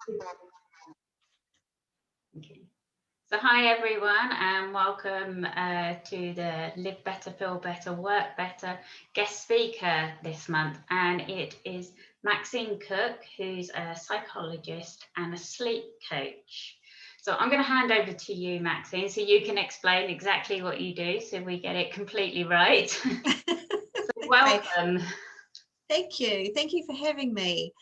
Okay. So hi everyone, and welcome to the Live Better, Feel Better, Work Better guest speaker this month. And it is Maxine Cook, who's a psychologist and a sleep coach. So I'm going to hand over to you, Maxine, so you can explain exactly what you do so we get it completely right. So Okay. welcome. Thank you. Thank you for having me.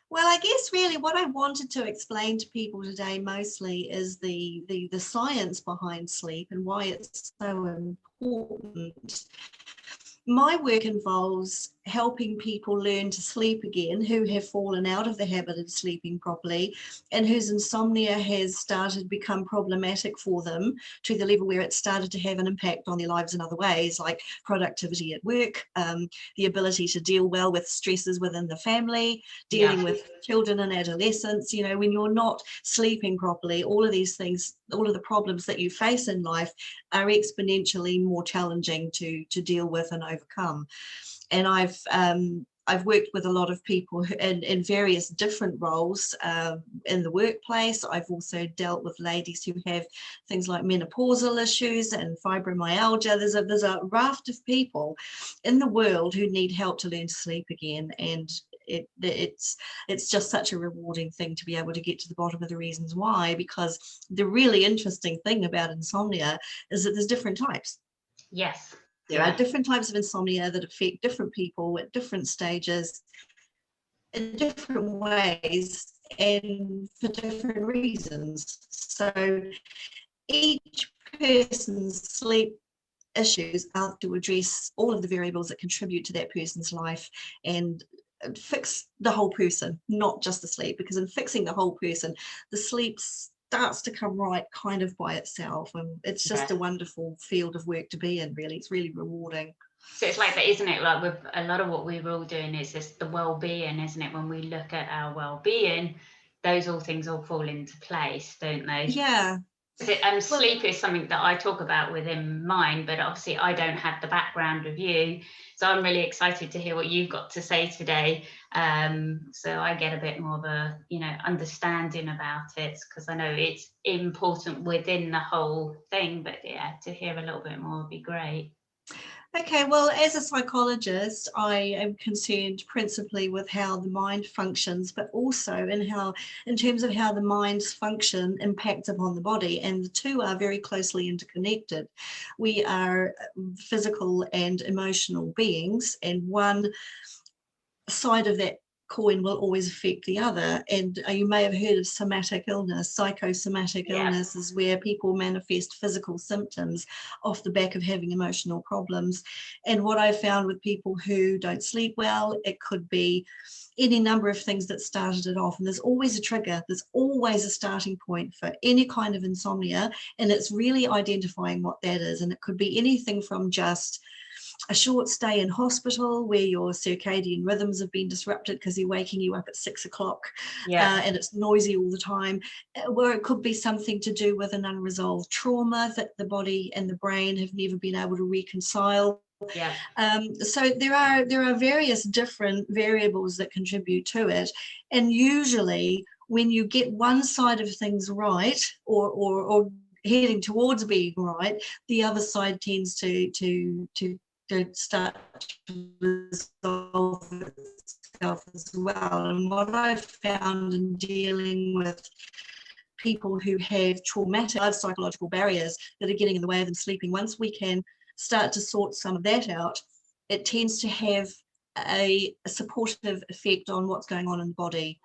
Well, I guess really what I wanted to explain to people today mostly is the science behind sleep and why it's so important. My work involves helping people learn to sleep again who have fallen out of the habit of sleeping properly and whose insomnia has started to become problematic for them to the level where it started to have an impact on their lives in other ways, like productivity at work, the ability to deal well with stresses within the family, Yeah. dealing with children and adolescents. You know, when you're not sleeping properly, all of these things, all of the problems that you face in life are exponentially more challenging to deal with and overcome. And I've worked with a lot of people in various different roles in the workplace. I've also dealt with ladies who have things like menopausal issues and fibromyalgia. There's a raft of people in the world who need help to learn to sleep again, and it's just such a rewarding thing to be able to get to the bottom of the reasons why, because the really interesting thing about insomnia is that there's different types. Yes. There are different types of insomnia that affect different people at different stages in different ways and for different reasons. So each person's sleep issues are to address all of the variables that contribute to that person's life and fix the whole person, not just the sleep, because in fixing the whole person, the sleep starts to come right kind of by itself, and it's just a Yes. wonderful field of work to be in. Really, it's really rewarding. So it's like that, isn't it? Like with a lot of what we were all doing is just the well-being, isn't it? When we look at our well-being, those all things all fall into place, don't they? Yeah. Well, Sleep is something that I talk about within mine, but obviously I don't have the background of you, so I'm really excited to hear what you've got to say today. So I get a bit more of a understanding about it, because I know it's important within the whole thing. But yeah, to hear a little bit more would be great. okay, well, as a psychologist, I am concerned principally with how the mind functions, but also in terms of how the mind's function impacts upon the body, and the two are very closely interconnected. We are physical and emotional beings, and one side of that coin will always affect the other. And you may have heard of somatic illness. Psychosomatic Yeah. illness is where people manifest physical symptoms off the back of having emotional problems. And what I found with people who don't sleep well, it could be any number of things that started it off. And there's always a trigger, there's always a starting point for any kind of insomnia. And it's really identifying what that is. And it could be anything from just a short stay in hospital where your circadian rhythms have been disrupted because they're waking you up at 6 o'clock Yeah. and it's noisy all the time, or it could be something to do with an unresolved trauma that the body and the brain have never been able to reconcile. Yeah. So there are various different variables that contribute to it, and usually when you get one side of things right, or heading towards being right, the other side tends to start to resolve itself as well. And what I've found in dealing with people who have traumatic psychological barriers that are getting in the way of them sleeping, once we can start to sort some of that out, it tends to have a supportive effect on what's going on in the body.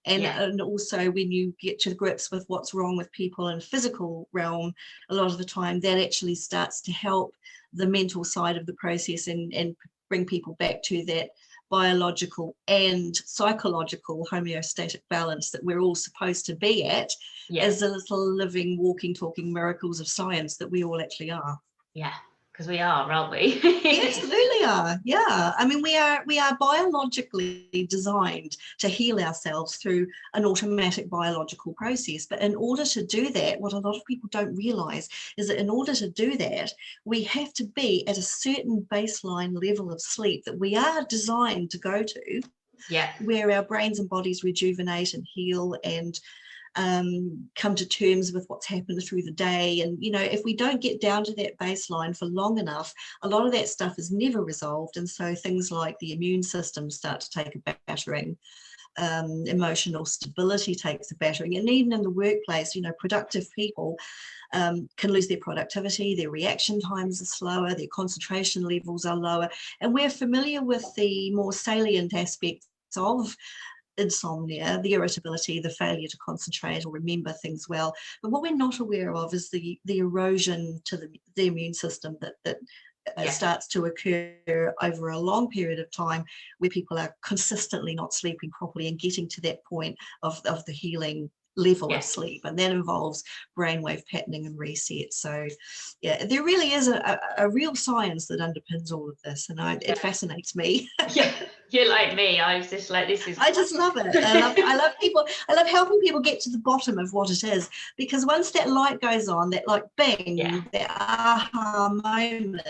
Yeah. And also when you get to grips with what's wrong with people in physical realm, a lot of the time that actually starts to help the mental side of the process and bring people back to that biological and psychological homeostatic balance that we're all supposed to be at Yeah. as the little living, walking, talking miracles of science that we all actually are. Yeah. Because we are, aren't we? We absolutely are. Yeah. I mean, we are biologically designed to heal ourselves through an automatic biological process. But in order to do that, what a lot of people don't realize is that in order to do that, we have to be at a certain baseline level of sleep that we are designed to go to. Yeah. where our brains and bodies rejuvenate and heal and come to terms with what's happened through the day. And, you know, if we don't get down to that baseline for long enough, a lot of that stuff is never resolved. And so things like the immune system start to take a battering. Emotional stability takes a battering, and even in the workplace, you know, productive people can lose their productivity, their reaction times are slower, their concentration levels are lower, and we're familiar with the more salient aspects of insomnia, the irritability, the failure to concentrate or remember things well. But what we're not aware of is the erosion to the immune system that starts to occur over a long period of time, where people are consistently not sleeping properly and getting to that point of the healing level of sleep, and that involves brainwave patterning and reset. So yeah, there really is a real science that underpins all of this, and it fascinates me. Yeah, you're like me. I was just like, this is, I just love it. I love people. I love helping people get to the bottom of what it is, because once that light goes on, that like bing, that aha moment,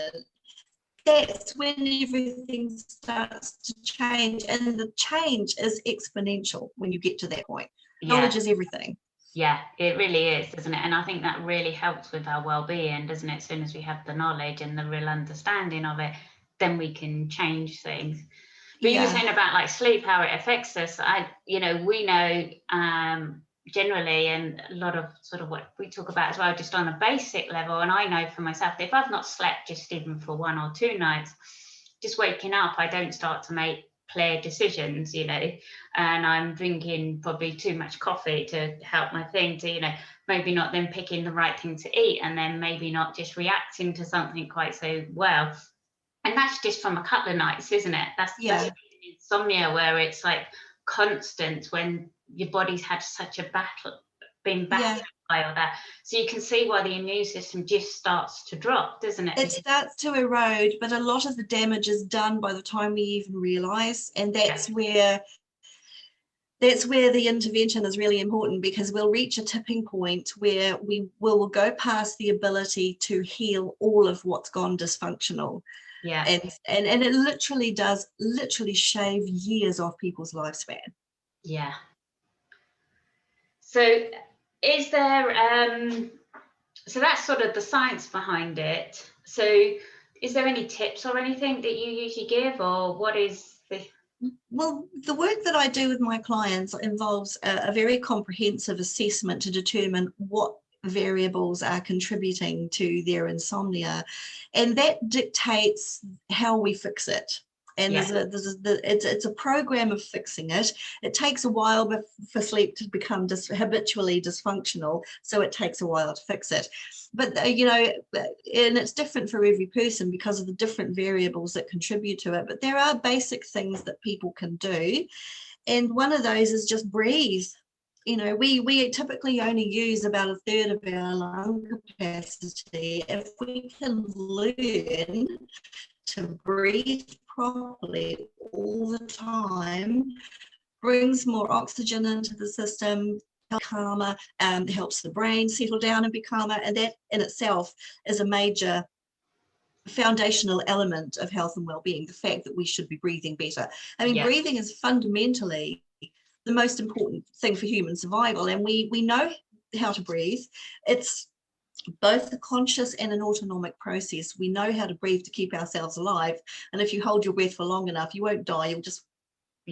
that's when everything starts to change, and the change is exponential when you get to that point. Knowledge is everything. Yeah, it really is, doesn't it? And I think that really helps with our well-being, doesn't it? As soon as we have the knowledge and the real understanding of it, then we can change things. But you were saying about like sleep, how it affects us. We know generally, and a lot of sort of what we talk about as well, just on a basic level. And I know for myself, if I've not slept just even for 1 or 2 nights, just waking up, I don't start to make clear decisions, you know, and I'm drinking probably too much coffee to help my thing, to, you know, maybe not then picking the right thing to eat, and then maybe not just reacting to something quite so well. And that's just from a couple of nights, isn't it? That's insomnia, where it's like constant, when your body's had such a battle, been battered by all that. So you can see why the immune system just starts to drop, doesn't it? It starts to erode, but a lot of the damage is done by the time we even realise, and that's where the intervention is really important, because we'll reach a tipping point where we will go past the ability to heal all of what's gone dysfunctional. And it literally does shave years off people's lifespan. Yeah. So is there so that's sort of the science behind it. So is there any tips or anything that you usually give, or what is the... Well, the work that I do with my clients involves a very comprehensive assessment to determine what variables are contributing to their insomnia, and that dictates how we fix it. And it's a program of fixing it. It takes a while for sleep to become habitually dysfunctional, so it takes a while to fix it. But you know, and it's different for every person because of the different variables that contribute to it. But there are basic things that people can do, and one of those is just breathe. You know, we typically only use about a third of our lung capacity. If we can learn to breathe properly all the time, brings more oxygen into the system, calmer, helps the brain settle down and be calmer, and that in itself is a major foundational element of health and well-being, the fact that we should be breathing better. I mean, breathing is fundamentally the most important thing for human survival, and we know how to breathe. It's both a conscious and an autonomic process. We know how to breathe to keep ourselves alive, and if you hold your breath for long enough, you won't die, you'll just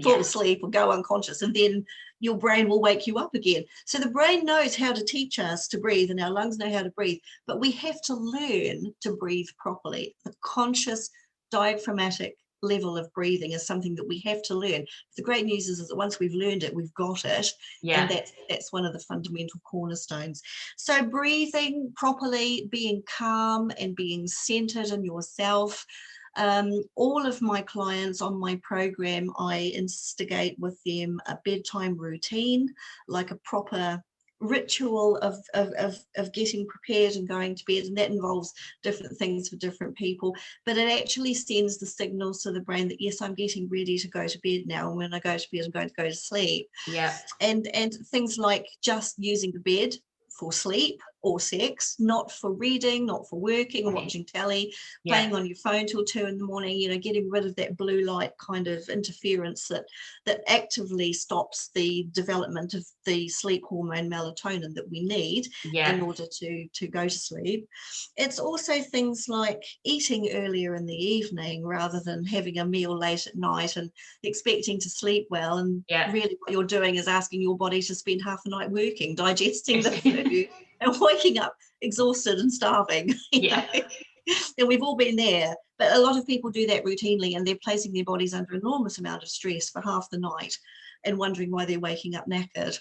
fall asleep or go unconscious, and then your brain will wake you up again. So the brain knows how to teach us to breathe, and our lungs know how to breathe, but we have to learn to breathe properly. The conscious diaphragmatic level of breathing is something that we have to learn. The great news is that once we've learned it, we've got it, and that's one of the fundamental cornerstones. So breathing properly, being calm and being centered in yourself. All of my clients on my program, I instigate with them a bedtime routine, like a proper ritual of getting prepared and going to bed, and that involves different things for different people, but it actually sends the signals to the brain that yes, I'm getting ready to go to bed now, and when I go to bed I'm going to go to sleep. And things like just using the bed for sleep or sex, not for reading, not for working or watching telly, playing on your phone till 2 in the morning, you know, getting rid of that blue light kind of interference that actively stops the development of the sleep hormone melatonin that we need in order to go to sleep. It's also things like eating earlier in the evening rather than having a meal late at night and expecting to sleep well, and really what you're doing is asking your body to spend half the night working, digesting the food and waking up exhausted and starving. You know? And we've all been there, but a lot of people do that routinely, and they're placing their bodies under an enormous amount of stress for half the night and wondering why they're waking up knackered.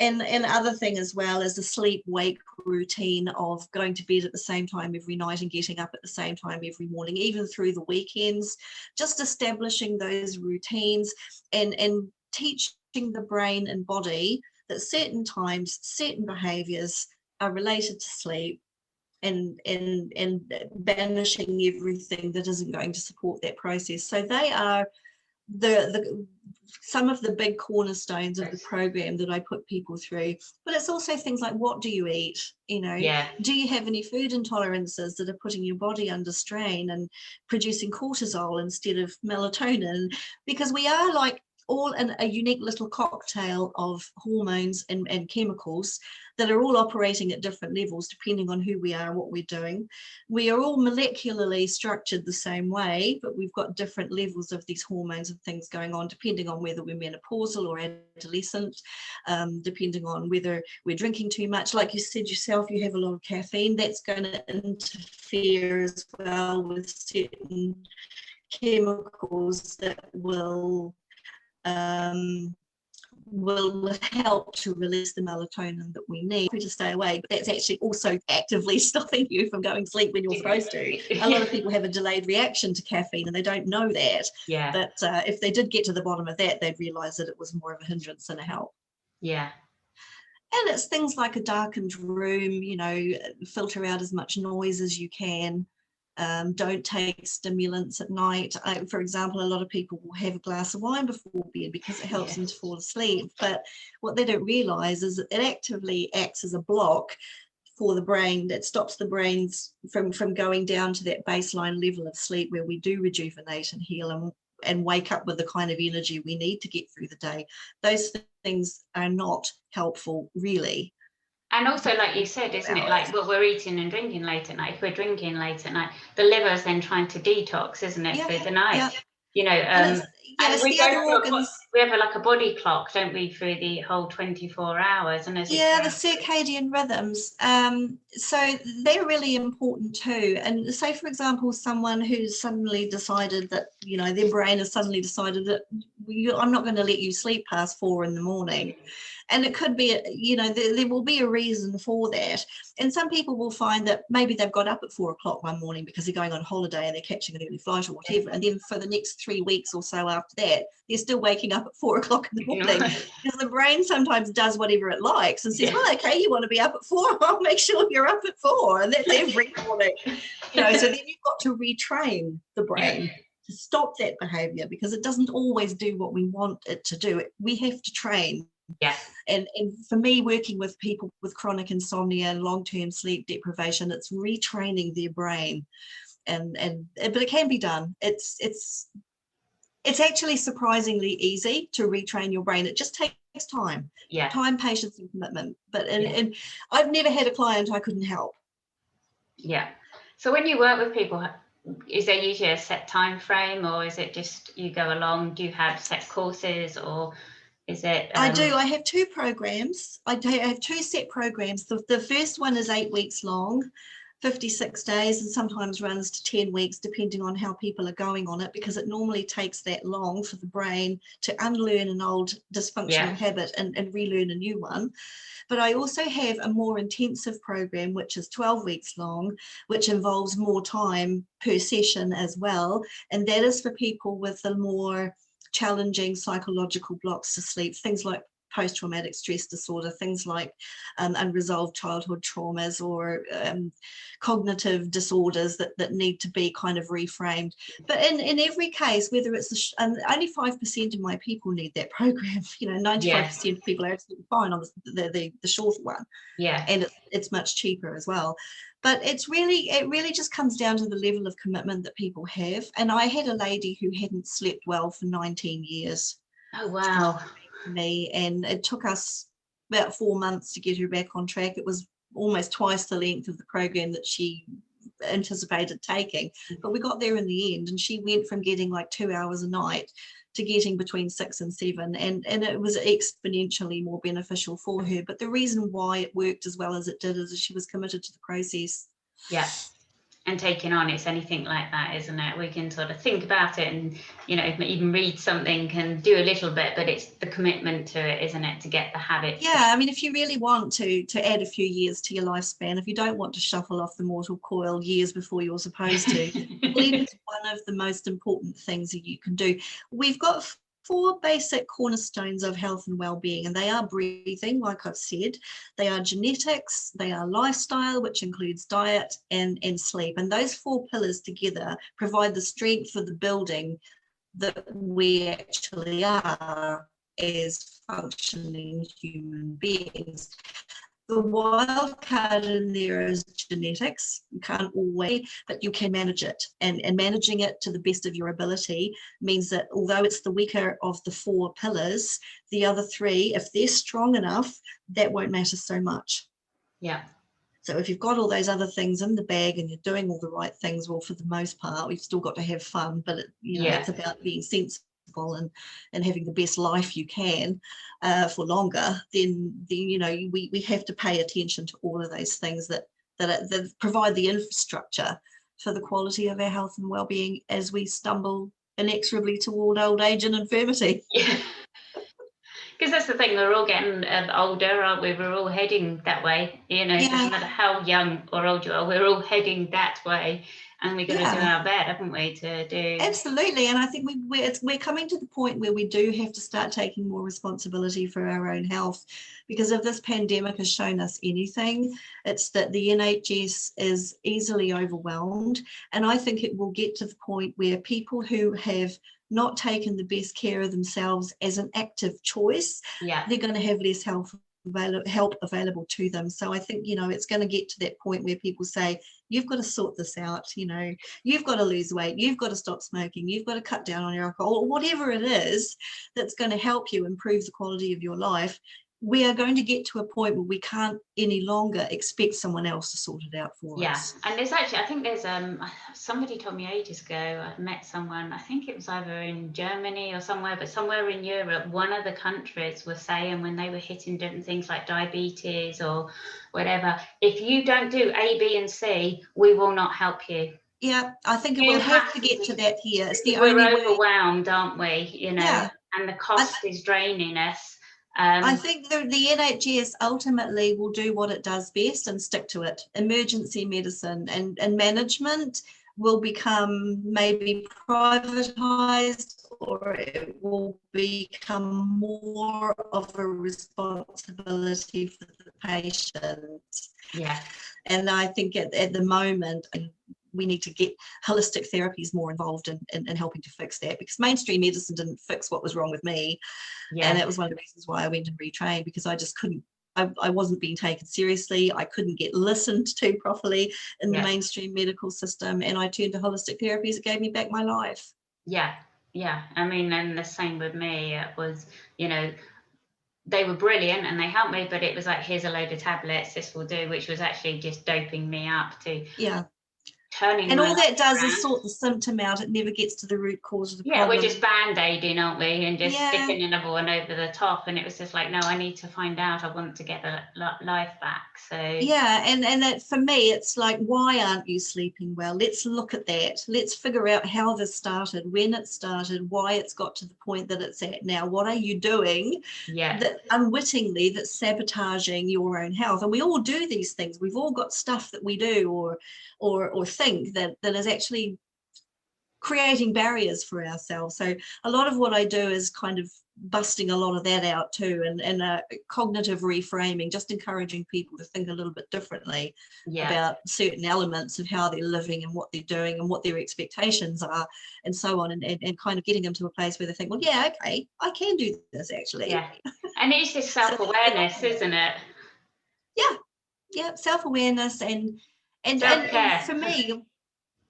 And other thing as well is the sleep-wake routine of going to bed at the same time every night and getting up at the same time every morning, even through the weekends, just establishing those routines and teaching the brain and body that certain times, certain behaviours are related to sleep, and banishing everything that isn't going to support that process. So they are some of the big cornerstones of the program that I put people through. But it's also things like, what do you eat? You know, do you have any food intolerances that are putting your body under strain and producing cortisol instead of melatonin? Because we are like all in a unique little cocktail of hormones and chemicals that are all operating at different levels depending on who we are, what we're doing. We are all molecularly structured the same way, but we've got different levels of these hormones and things going on depending on whether we're menopausal or adolescent, depending on whether we're drinking too much. Like you said yourself, you have a lot of caffeine, that's going to interfere as well with certain chemicals that will help to release the melatonin that we need to stay awake. But that's actually also actively stopping you from going to sleep when you're supposed to. A lot of people have a delayed reaction to caffeine and they don't know that. But if they did get to the bottom of that, they'd realise that it was more of a hindrance than a help. And it's things like a darkened room, you know, filter out as much noise as you can. Don't take stimulants at night. For example, a lot of people will have a glass of wine before bed because it helps them to fall asleep. But what they don't realise is that it actively acts as a block for the brain that stops the brains from going down to that baseline level of sleep where we do rejuvenate and heal and wake up with the kind of energy we need to get through the day. Those things are not helpful, really. And also, like you said, isn't it, like what we're eating and drinking late at night? If we're drinking late at night, the liver's then trying to detox, isn't it, for the night? You know, and we have like a body clock, don't we, through the whole 24 hours? And as the circadian rhythms. So they're really important too. And say, for example, someone who's suddenly decided that, you know, their brain has suddenly decided that I'm not going to let you sleep past 4 in the morning. And it could be, you know, there will be a reason for that. And some people will find that maybe they've got up at 4 o'clock one morning because they're going on holiday and they're catching an early flight or whatever. And then for the next 3 weeks or so after that, they're still waking up at 4 o'clock in the morning. Because the brain sometimes does whatever it likes and says, well, okay, you want to be up at 4, I'll make sure you're up at 4. And that's every morning. You know, so then you've got to retrain the brain to stop that behavior, because it doesn't always do what we want it to do. We have to train. And for me, working with people with chronic insomnia and long-term sleep deprivation, it's retraining their brain, but it can be done. It's actually surprisingly easy to retrain your brain. It just takes time, time, patience, and commitment. But and I've never had a client I couldn't help. So when you work with people, is there usually a set time frame, or is it just you go along? Do you have set courses, or is it? I do. I have 2 programs. I have 2 set programs. The first one is 8 weeks long, 56 days, and sometimes runs to 10 weeks, depending on how people are going on it, because it normally takes that long for the brain to unlearn an old dysfunctional habit and relearn a new one. But I also have a more intensive program, which is 12 weeks long, which involves more time per session as well. And that is for people with the more challenging psychological blocks to sleep, things like post-traumatic stress disorder, things like unresolved childhood traumas or cognitive disorders that need to be kind of reframed. But in every case, whether it's only 5% of my people need that program, 95% of people are absolutely fine on the shorter one. Yeah. And it's much cheaper as well. But it really just comes down to the level of commitment that people have. And I had a lady who hadn't slept well for 19 years. Oh, wow. Me, and it took us about 4 months to get her back on track. It was almost twice the length of the program that she anticipated taking, but we got there in the end, and she went from getting like 2 hours a night to getting between 6 and 7, and it was exponentially more beneficial for her. But the reason why it worked as well as it did is she was committed to the process. Yeah. And taking on, it's anything like that, isn't it? We can sort of think about it and, even read something and do a little bit, but it's the commitment to it, isn't it, to get the habit. Yeah, I mean, if you really want to add a few years to your lifespan, if you don't want to shuffle off the mortal coil years before you're supposed to, sleep is one of the most important things that you can do. We've got 4 basic cornerstones of health and well-being, and they are breathing, like I've said, they are genetics, they are lifestyle, which includes diet and sleep. And those 4 pillars together provide the strength for the building that we actually are as functioning human beings. The wild card in there is genetics. You can't always, but you can manage it. And managing it to the best of your ability means that although it's the weaker of the 4 pillars, the other 3, if they're strong enough, that won't matter so much. Yeah. So if you've got all those other things in the bag and you're doing all the right things, well, for the most part, we've still got to have fun, but it's about being sensible and having the best life you can for longer, then we have to pay attention to all of those things that provide the infrastructure for the quality of our health and well-being as we stumble inexorably toward old age and infirmity. Yeah. Because that's the thing, we're all getting older, aren't we? We're all heading that way. It doesn't matter how young or old you are, we're all heading that way. And we've got to do our bit, haven't we, to do... Absolutely. And I think we're coming to the point where we do have to start taking more responsibility for our own health, because if this pandemic has shown us anything, it's that the NHS is easily overwhelmed. And I think it will get to the point where people who have not taken the best care of themselves as an active choice, they're going to have less help available to them. So I think, it's going to get to that point where people say, you've got to sort this out, you've got to lose weight, you've got to stop smoking, you've got to cut down on your alcohol, or whatever it is that's going to help you improve the quality of your life. We are going to get to a point where we can't any longer expect someone else to sort it out for us. And there's actually, I think there's somebody told me ages ago, I met someone, I think it was either in Germany or somewhere, but somewhere in Europe, one of the countries was saying when they were hitting different things like diabetes or whatever, if you don't do A, B, and C, we will not help you. Yeah, I think it will have to get to that here. It's the we're only overwhelmed, way. aren't we? And the cost is draining us. I think the NHS ultimately will do what it does best and stick to it. Emergency medicine and management will become maybe privatised, or it will become more of a responsibility for the patient. Yeah. And I think at the moment, we need to get holistic therapies more involved in helping to fix that, because mainstream medicine didn't fix what was wrong with me. And that was one of the reasons why I went and retrained, because I just couldn't, I wasn't being taken seriously. I couldn't get listened to properly in the mainstream medical system. And I turned to holistic therapies. It gave me back my life. Yeah. I mean, and the same with me. It was, they were brilliant and they helped me, but it was like, here's a load of tablets, this will do, which was actually just doping me up to turning. And all that does is sort the symptom out. It never gets to the root cause of the problem. We're just band-aiding, aren't we, and just sticking another one over the top. And it was just like, no, I need to find out. I want to get the life back. So and that, for me, it's like, why aren't you sleeping well? Let's look at that. Let's figure out how this started, when it started, why it's got to the point that it's at now. What are you doing that unwittingly that's sabotaging your own health? And we all do these things. We've all got stuff that we do or think that is actually creating barriers for ourselves. So a lot of what I do is kind of busting a lot of that out too, and cognitive reframing, just encouraging people to think a little bit differently about certain elements of how they're living and what they're doing and what their expectations are and so on, and kind of getting them to a place where they think, well, yeah, okay, I can do this actually. And it's just self-awareness, isn't it? Self-awareness and self-care. for me,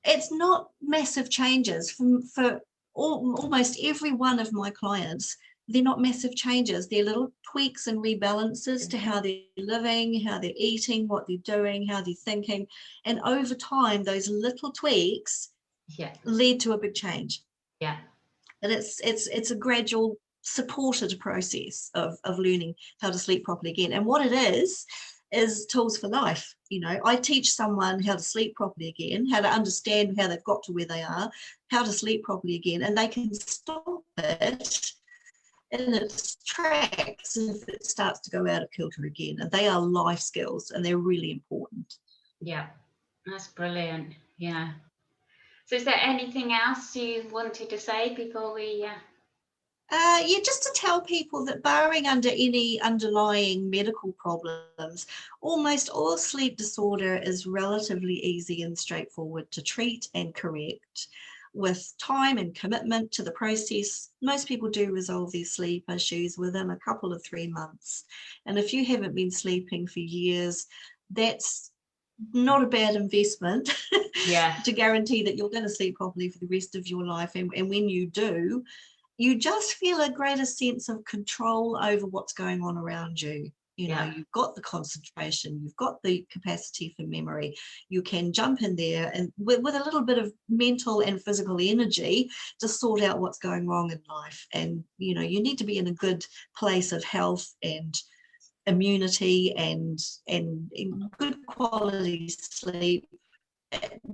it's not massive changes for almost every one of my clients. They're not massive changes. They're little tweaks and rebalances to how they're living, how they're eating, what they're doing, how they're thinking. And over time, those little tweaks lead to a big change. And it's a gradual, supported process of learning how to sleep properly again. And what it is tools for life. I teach someone how to sleep properly again, how to understand how they've got to where they are, how to sleep properly again, and they can stop it in its tracks if it starts to go out of kilter again. And they are life skills, and they're really important. That's brilliant. So is there anything else you wanted to say before we just to tell people that barring under any underlying medical problems, almost all sleep disorder is relatively easy and straightforward to treat and correct. With time and commitment to the process, most people do resolve their sleep issues within a couple of 3 months. And if you haven't been sleeping for years, that's not a bad investment to guarantee that you're going to sleep properly for the rest of your life. And when you do, you just feel a greater sense of control over what's going on around you. You've got the concentration, you've got the capacity for memory. You can jump in there and with a little bit of mental and physical energy to sort out what's going wrong in life. And, you need to be in a good place of health and immunity and good quality sleep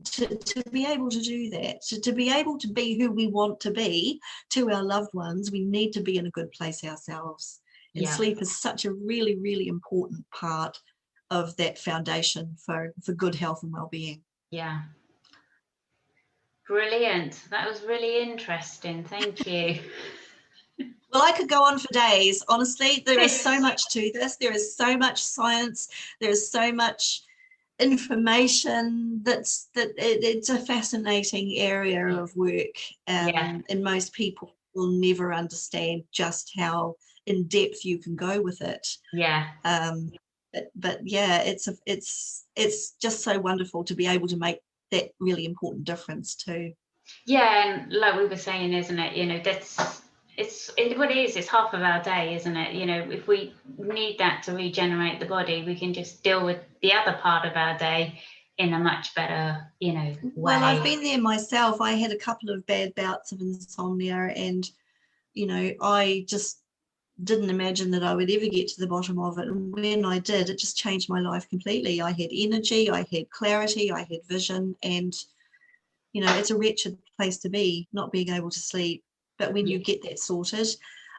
to be able to do that. To be able to be who we want to be to our loved ones, we need to be in a good place ourselves. And sleep is such a really, really important part of that foundation for good health and well-being. Brilliant. That was really interesting. Thank you. Well, I could go on for days. Honestly, there is so much to this. There is so much science. There is so much information it's a fascinating area of work. And most people will never understand just how in depth you can go with it. But it's just so wonderful to be able to make that really important difference too. And like we were saying, isn't it, that's it's half of our day, isn't it? If we need that to regenerate the body, we can just deal with the other part of our day in a much better way. Well, I've been there myself. I had a couple of bad bouts of insomnia, and I just didn't imagine that I would ever get to the bottom of it. And when I did, it just changed my life completely. I had energy, I had clarity, I had vision, and it's a wretched place to be, not being able to sleep. But when you get that sorted,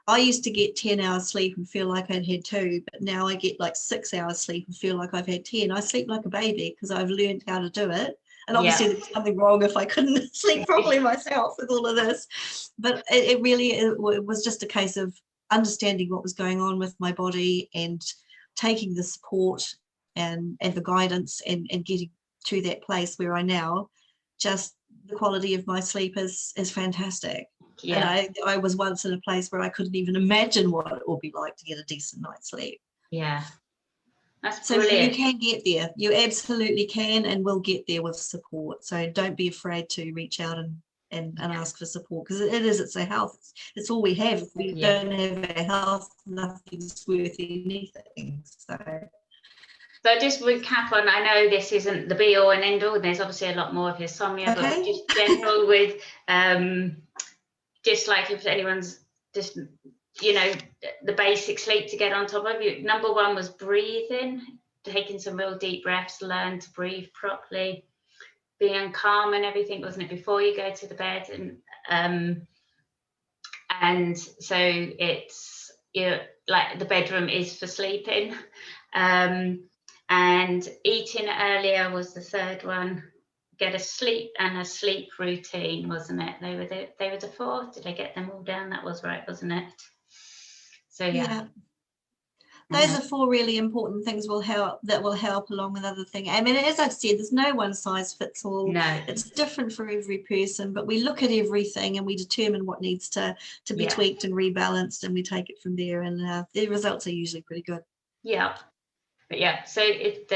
I used to get 10 hours sleep and feel like I'd had 2, but now I get like 6 hours sleep and feel like I've had 10. I sleep like a baby because I've learned how to do it. And obviously there's something wrong if I couldn't sleep properly myself with all of this. But it was just a case of understanding what was going on with my body and taking the support and the guidance and getting to that place where I now just the quality of my sleep is fantastic. And I was once in a place where I couldn't even imagine what it would be like to get a decent night's sleep. That's so brilliant. You can get there. You absolutely can and will get there with support. So don't be afraid to reach out and ask for support, because it's a health. It's all we have. If we don't have our health, nothing's worth anything. So just recap on, I know this isn't the be all and end all, there's obviously a lot more of insomnia, but just general with just like if anyone's just, the basic sleep to get on top of you. Number 1 was breathing, taking some real deep breaths, learn to breathe properly, being calm and everything, wasn't it, before you go to the bed? And so it's, like the bedroom is for sleeping. And eating earlier was the 3rd one. Get a sleep routine, wasn't it? They were the 4th. Did I get them all down? That was right, wasn't it? So yeah. Those are 4 really important things that will help along with other things. I mean, as I've said, there's no one size fits all. No. It's different for every person, but we look at everything and we determine what needs to be tweaked and rebalanced, and we take it from there, and the results are usually pretty good. Yeah. But yeah, so if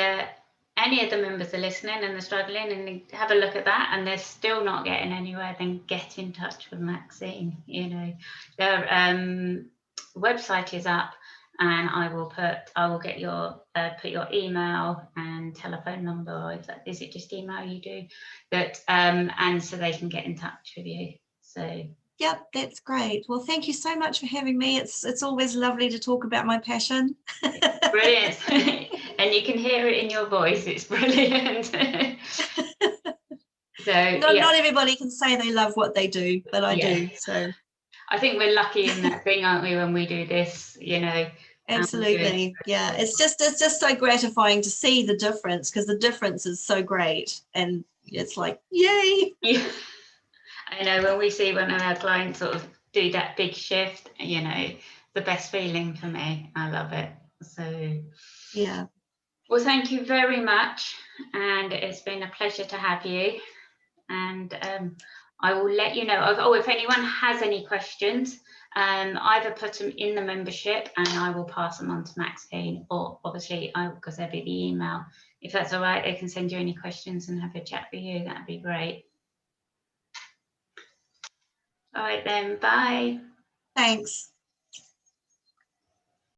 any of the members are listening and they're struggling, and they have a look at that and they're still not getting anywhere, then get in touch with Maxine. You know, their website is up, and I will get your put your email and telephone number, or is it just email you do that, and so they can get in touch with you. So yep, that's great. Well, thank you so much for having me. It's always lovely to talk about my passion. Brilliant. And you can hear it in your voice. It's brilliant. So not everybody can say they love what they do, but I do. So I think we're lucky in that thing, aren't we, when we do this, you know? Absolutely. Yeah, it's just so gratifying to see the difference, because the difference is so great, and it's like, yay. Yeah, I know, when we see one of our clients sort of do that big shift, you know, the best feeling for me. I love it. So yeah, well, thank you very much, and it's been a pleasure to have you. And I will let you know. If anyone has any questions, either put them in the membership and I will pass them on to Maxine, or obviously, because there'll be the email. If that's all right, they can send you any questions and have a chat with you. That'd be great. All right then, bye. Thanks.